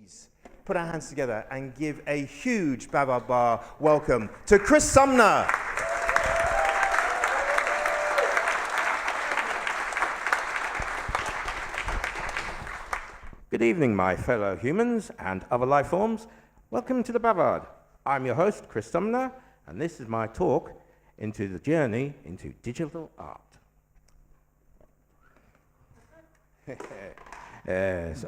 please put our hands together and give a huge Baba welcome to Chris Sumner. Good evening, my fellow humans and other life forms. Welcome to the Bavard. I'm your host, Chris Sumner, and this is my talk into the journey into digital art. Yes.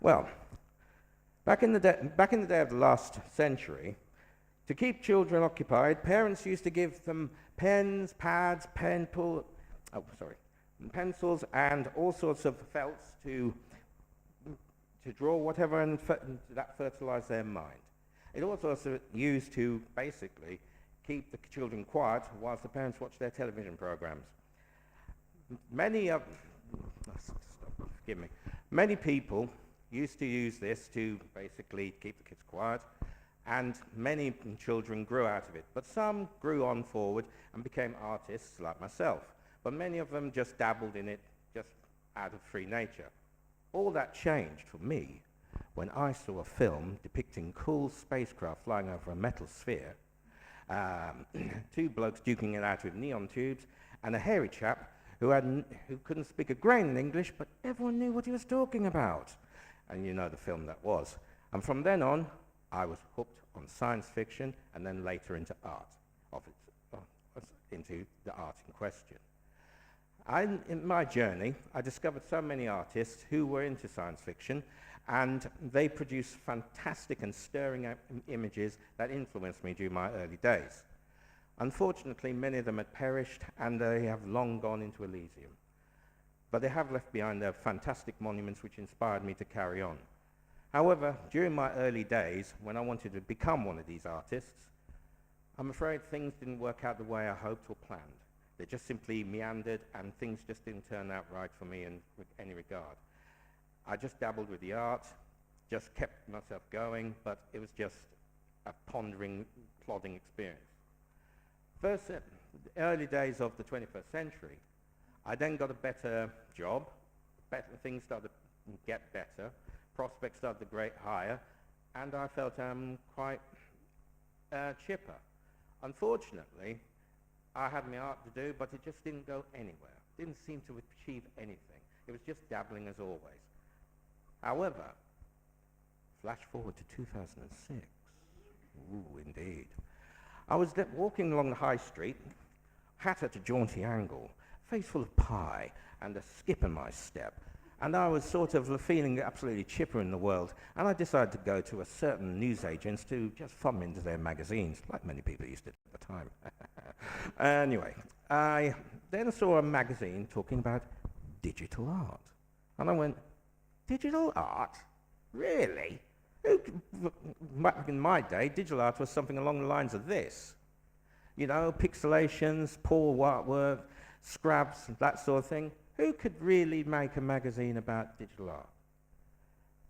Well, back in the day of the last century, to keep children occupied, parents used to give them pens, pads, pencils, and all sorts of felts to draw whatever and that fertilized their mind. It was also used to basically keep the children quiet whilst the parents watched their television programs. Many people used to use this to basically keep the kids quiet, and many children grew out of it. But some grew on forward and became artists like myself. But many of them just dabbled in it just out of free nature. All that changed for me when I saw a film depicting cool spacecraft flying over a metal sphere, two blokes duking it out with neon tubes, and a hairy chap who couldn't speak a grain in English, but everyone knew what he was talking about. And you know the film that was. And from then on, I was hooked on science fiction, and then later into art, into the art in question. In my journey, I discovered so many artists who were into science fiction, and they produced fantastic and stirring images that influenced me during my early days. Unfortunately, many of them had perished, and they have long gone into Elysium. But they have left behind their fantastic monuments which inspired me to carry on. However, during my early days, when I wanted to become one of these artists, I'm afraid things didn't work out the way I hoped or planned. They just simply meandered, and things just didn't turn out right for me in any regard. I just dabbled with the art, just kept myself going, but it was just a pondering, plodding experience. First, the early days of the 21st century, I then got a better job, things started to get better, prospects started to grade higher, and I felt quite chipper. Unfortunately, I had my art to do, but it just didn't go anywhere. Didn't seem to achieve anything. It was just dabbling as always. However, flash forward to 2006. Ooh, indeed. I was walking along the high street, hat at a jaunty angle, face full of pie, and a skip in my step. And I was sort of feeling absolutely chipper in the world, and I decided to go to a certain newsagents to just thumb into their magazines, like many people used to at the time. Anyway, I then saw a magazine talking about digital art. And I went, digital art? Really? Back in my day, digital art was something along the lines of this. You know, pixelations, poor artwork, scraps, that sort of thing. Who could really make a magazine about digital art?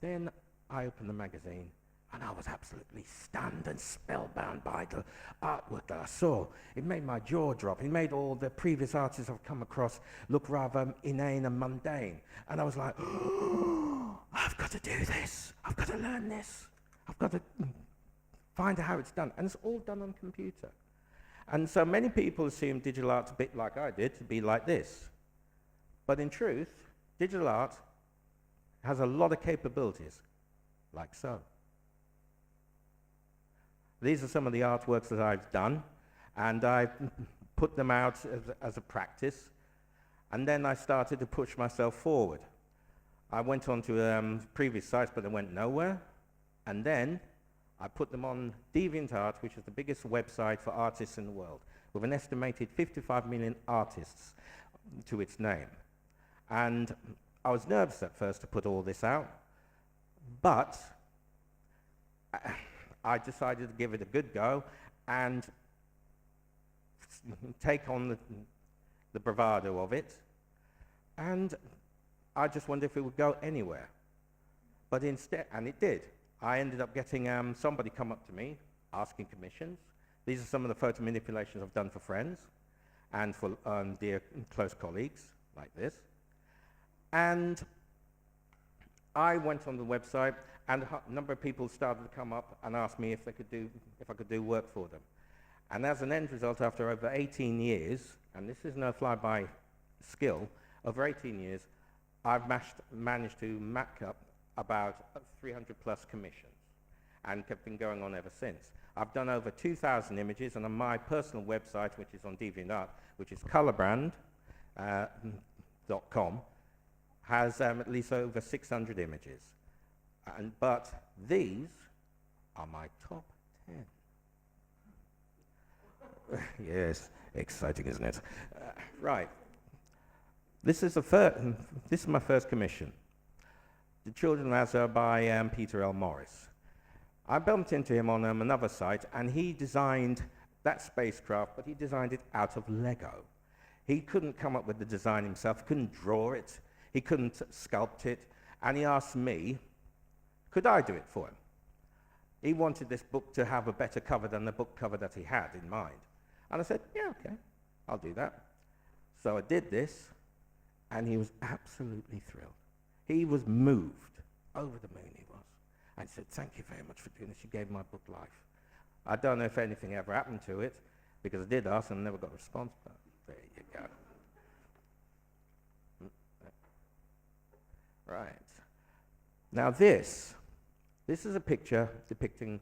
Then I opened the magazine, and I was absolutely stunned and spellbound by the artwork that I saw. It made my jaw drop. It made all the previous artists I've come across look rather inane and mundane. And I was like, oh, I've got to do this. I've got to learn this. I've got to find out how it's done. And it's all done on computer. And so many people assume digital art's a bit like I did, to be like this. But in truth, digital art has a lot of capabilities, like so. These are some of the artworks that I've done, and I put them out as a practice, and then I started to push myself forward. I went on to previous sites, but they went nowhere, and then I put them on DeviantArt, which is the biggest website for artists in the world, with an estimated 55 million artists to its name. And I was nervous at first to put all this out, but I decided to give it a good go and take on the bravado of it, and I just wondered if it would go anywhere. But instead, and it did. I ended up getting somebody come up to me asking commissions. These are some of the photo manipulations I've done for friends and for dear close colleagues like this. And I went on the website, and a number of people started to come up and ask me if I could do work for them. And as an end result, after over 18 years, and this is no fly-by skill, over 18 years, I've managed to mack up about 300 plus commissions, and have been going on ever since. I've done over 2,000 images, and on my personal website, which is on DeviantArt, which is colorbrand.com, has at least over 600 images. But these are my top 10. Yes, exciting, isn't it? Right. This is my first commission. The Children of Azar by Peter L. Morris. I bumped into him on another site, and he designed that spacecraft, but he designed it out of Lego. He couldn't come up with the design himself, couldn't draw it, he couldn't sculpt it, and he asked me, could I do it for him? He wanted this book to have a better cover than the book cover that he had in mind. And I said, yeah, okay, I'll do that. So I did this, and he was absolutely thrilled. He was moved, over the moon he was. And he said, thank you very much for doing this, you gave my book life. I don't know if anything ever happened to it, because I did ask and never got a response, but there you go. Right. Now this is a picture depicting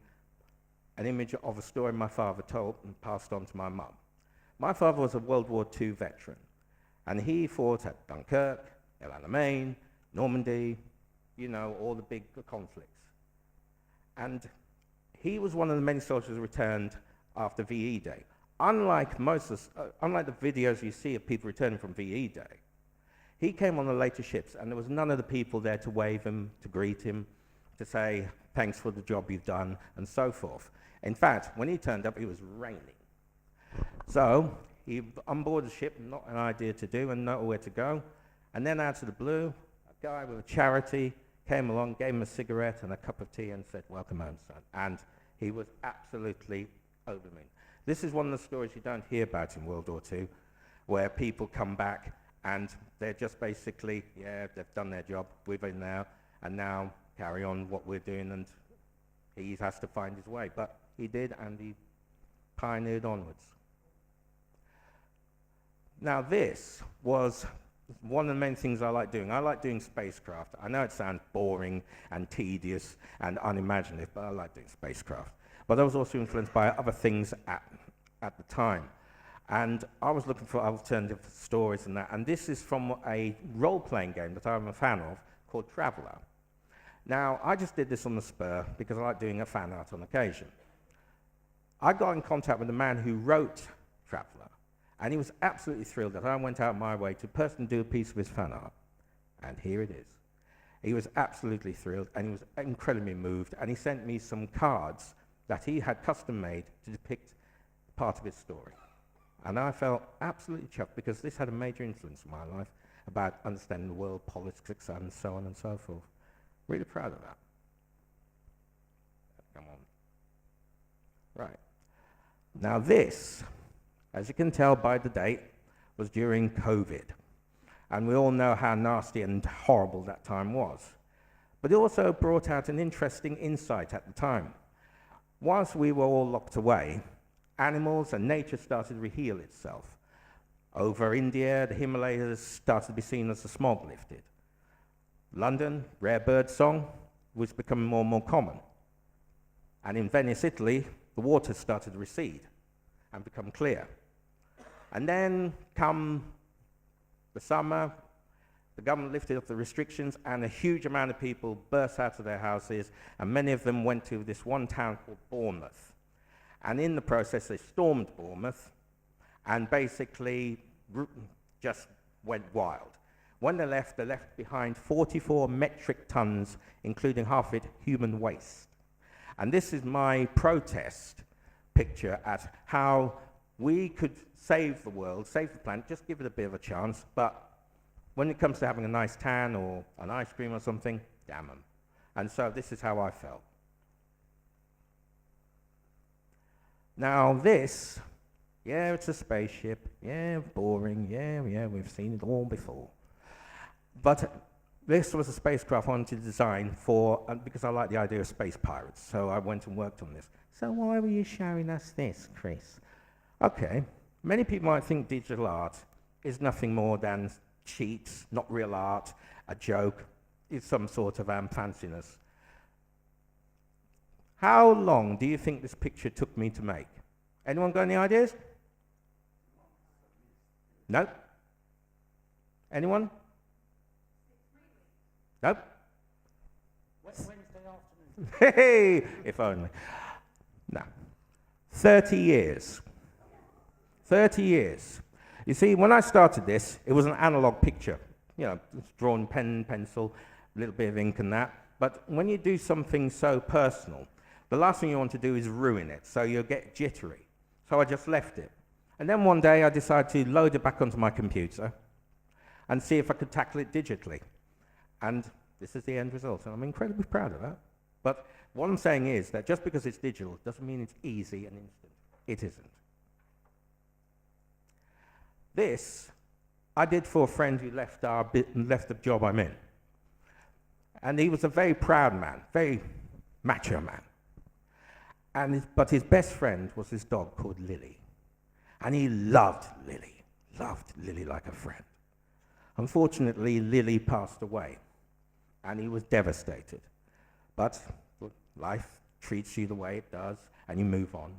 an image of a story my father told and passed on to my mum. My father was a World War II veteran, and he fought at Dunkirk, El Alamein, Normandy, you know, all the big conflicts. And he was one of the many soldiers who returned after VE Day. Unlike the videos you see of people returning from VE Day, he came on the later ships, and there was none of the people there to wave him, to greet him, to say, thanks for the job you've done, and so forth. In fact, when he turned up, it was raining. So, he on board the ship, not an idea to do, and nowhere to go. And then out of the blue, a guy with a charity came along, gave him a cigarette and a cup of tea, and said, welcome home, son. And he was absolutely over the moon. This is one of the stories you don't hear about in World War II, where people come back and they're just basically, yeah, they've done their job, we're in now, and now carry on what we're doing, and he has to find his way. But he did, and he pioneered onwards. Now this was one of the main things I like doing. I like doing spacecraft. I know it sounds boring and tedious and unimaginative, but I like doing spacecraft. But I was also influenced by other things at the time. And I was looking for alternative stories and that. And this is from a role-playing game that I'm a fan of called Traveller. Now, I just did this on the spur because I like doing a fan art on occasion. I got in contact with the man who wrote Traveller, and he was absolutely thrilled that I went out my way to personally do a piece of his fan art. And here it is. He was absolutely thrilled, and he was incredibly moved, and he sent me some cards that he had custom made to depict part of his story. And I felt absolutely chuffed because this had a major influence in my life about understanding the world, politics, and so on and so forth. Really proud of that. Come on. Right. Now this, as you can tell by the date, was during COVID. And we all know how nasty and horrible that time was. But it also brought out an interesting insight at the time. Whilst we were all locked away, animals and nature started to heal itself. Over India, the Himalayas started to be seen as the smog lifted. London, rare bird song was becoming more and more common. And in Venice, Italy, the waters started to recede and become clear. And then come the summer, the government lifted up the restrictions, and a huge amount of people burst out of their houses, and many of them went to this one town called Bournemouth. And in the process, they stormed Bournemouth and basically just went wild. When they left behind 44 metric tons, including half of it human waste. And this is my protest picture at how we could save the world, save the planet, just give it a bit of a chance, but when it comes to having a nice tan or an ice cream or something, damn them. And so this is how I felt. Now this, yeah, it's a spaceship, yeah, boring, yeah, we've seen it all before. But This was a spacecraft I wanted to design for, because I like the idea of space pirates, so I went and worked on this. So why were you showing us this, Chris? Okay, many people might think digital art is nothing more than cheats, not real art, a joke, it's some sort of fanciness. How long do you think this picture took me to make? Anyone got any ideas? No? Anyone? Nope. Wednesday afternoon. Hey, if only. No. 30 years. 30 years. You see, when I started this, it was an analog picture. You know, it's drawn pen, pencil, a little bit of ink and that. But when you do something so personal, the last thing you want to do is ruin it, so you'll get jittery. So I just left it. And then one day I decided to load it back onto my computer and see if I could tackle it digitally. And this is the end result, and I'm incredibly proud of that. But what I'm saying is that just because it's digital doesn't mean it's easy and instant. It isn't. This I did for a friend who left the job I'm in. And he was a very proud man, very macho man. But his best friend was this dog called Lily. And he loved Lily like a friend. Unfortunately, Lily passed away, and he was devastated. But life treats you the way it does, and you move on.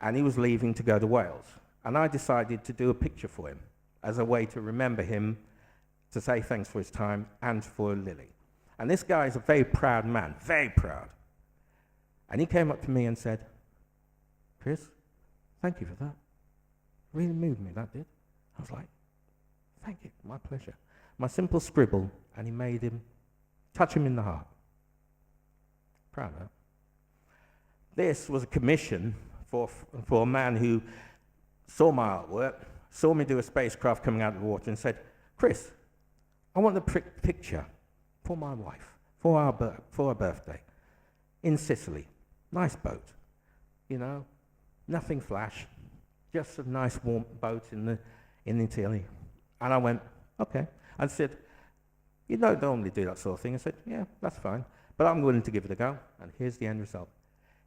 And he was leaving to go to Wales. And I decided to do a picture for him as a way to remember him, to say thanks for his time, and for Lily. And this guy is a very proud man, very proud. And he came up to me and said, Chris, thank you for that. Really moved me, that did. I was like, thank you, my pleasure. My simple scribble, and he made him, touch him in the heart. Proud of that. This was a commission for a man who saw my artwork, saw me do a spacecraft coming out of the water, and said, Chris, I want the picture for my wife, for our birthday, in Sicily. Nice boat, you know, nothing flash, just a nice warm boat in Italy. And I went, okay. And said, you don't normally do that sort of thing. I said, yeah, that's fine, but I'm willing to give it a go. And here's the end result.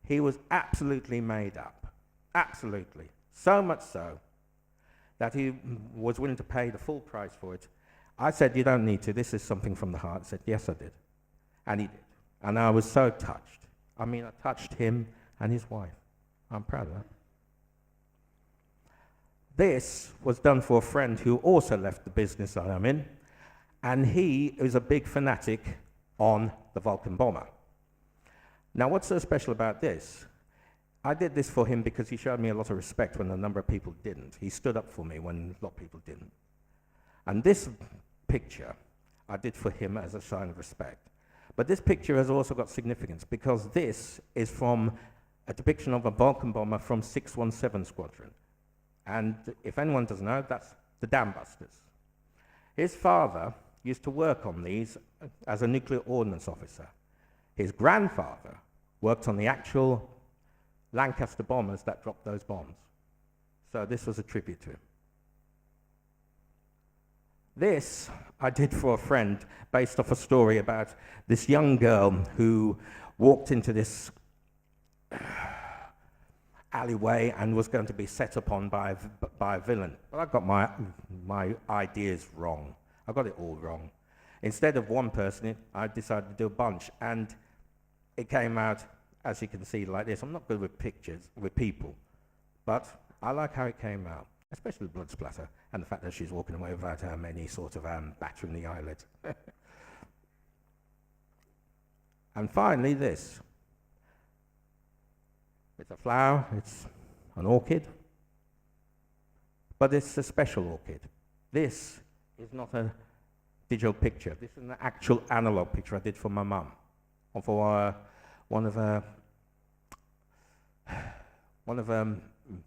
He was absolutely made up, absolutely. So much so that he was willing to pay the full price for it. I said, you don't need to, this is something from the heart. He said, yes, I did. And he did. And I was so touched. I mean, I touched him and his wife. I'm proud of that. This was done for a friend who also left the business that I'm in, and he is a big fanatic on the Vulcan bomber. Now, what's so special about this? I did this for him because he showed me a lot of respect when a number of people didn't. He stood up for me when a lot of people didn't. And this picture I did for him as a sign of respect. But this picture has also got significance because this is from a depiction of a Vulcan bomber from 617 Squadron. And if anyone doesn't know, that's the Dam Busters. His father used to work on these as a nuclear ordnance officer. His grandfather worked on the actual Lancaster bombers that dropped those bombs. So this was a tribute to him. This I did for a friend based off a story about this young girl who walked into this alleyway and was going to be set upon by a villain. But I got my ideas wrong. I got it all wrong. Instead of one person, I decided to do a bunch, and it came out, as you can see, like this. I'm not good with pictures, with people, but I like how it came out, especially the blood splatter, and the fact that she's walking away without any sort of batter in the eyelid. And finally, this. It's a flower, it's an orchid, but it's a special orchid. This is not a digital picture. This is an actual analog picture I did for my mum, or for one of her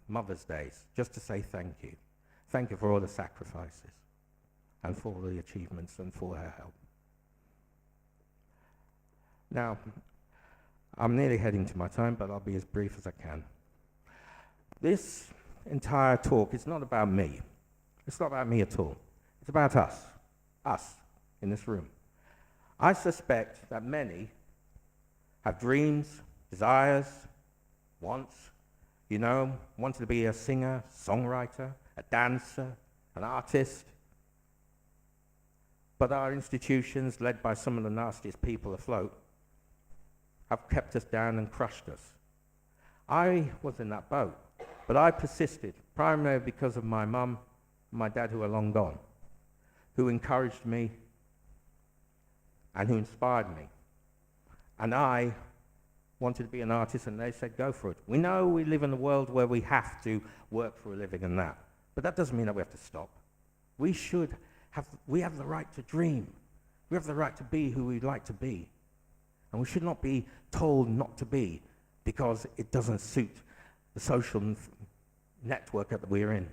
Mother's Days, just to say thank you. Thank you for all the sacrifices, and for all the achievements, and for her help. Now, I'm nearly heading to my time, but I'll be as brief as I can. This entire talk is not about me. It's not about me at all. It's about us in this room. I suspect that many have dreams, desires, wants, wanted to be a singer, songwriter, a dancer, an artist. But our institutions, led by some of the nastiest people afloat, have kept us down and crushed us. I was in that boat, but I persisted, primarily because of my mum and my dad, who are long gone, who encouraged me and who inspired me. And I wanted to be an artist, and they said, go for it. We know we live in a world where we have to work for a living and that, but that doesn't mean that we have to stop. We have the right to dream. We have the right to be who we'd like to be. And we should not be told not to be because it doesn't suit the social network that we're in.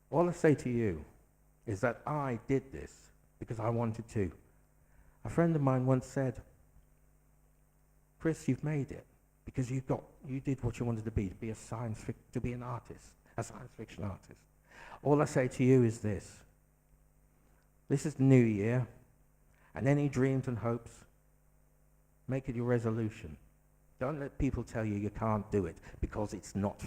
All I say to you is that I did this because I wanted to. A friend of mine once said, Chris, you've made it because you did what you wanted to be an artist, a science fiction artist. All I say to you is this. This is the new year, and any dreams and hopes, make it your resolution. Don't let people tell you you can't do it because it's not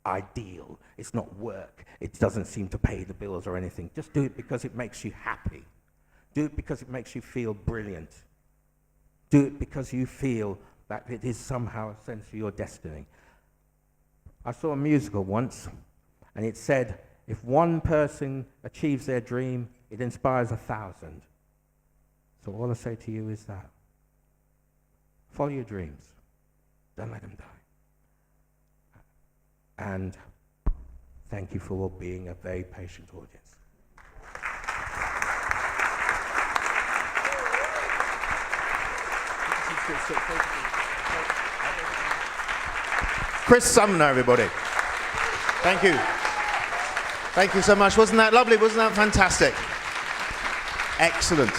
ideal, it's not work, it doesn't seem to pay the bills or anything. Just do it because it makes you happy. Do it because it makes you feel brilliant. Do it because you feel that it is somehow a sense of your destiny. I saw a musical once, and it said, if one person achieves their dream, it inspires 1,000. So all I say to you is that. Follow your dreams. Don't let them die. And thank you for being a very patient audience. Chris Sumner, everybody. Thank you. Thank you so much. Wasn't that lovely? Wasn't that fantastic? Excellent.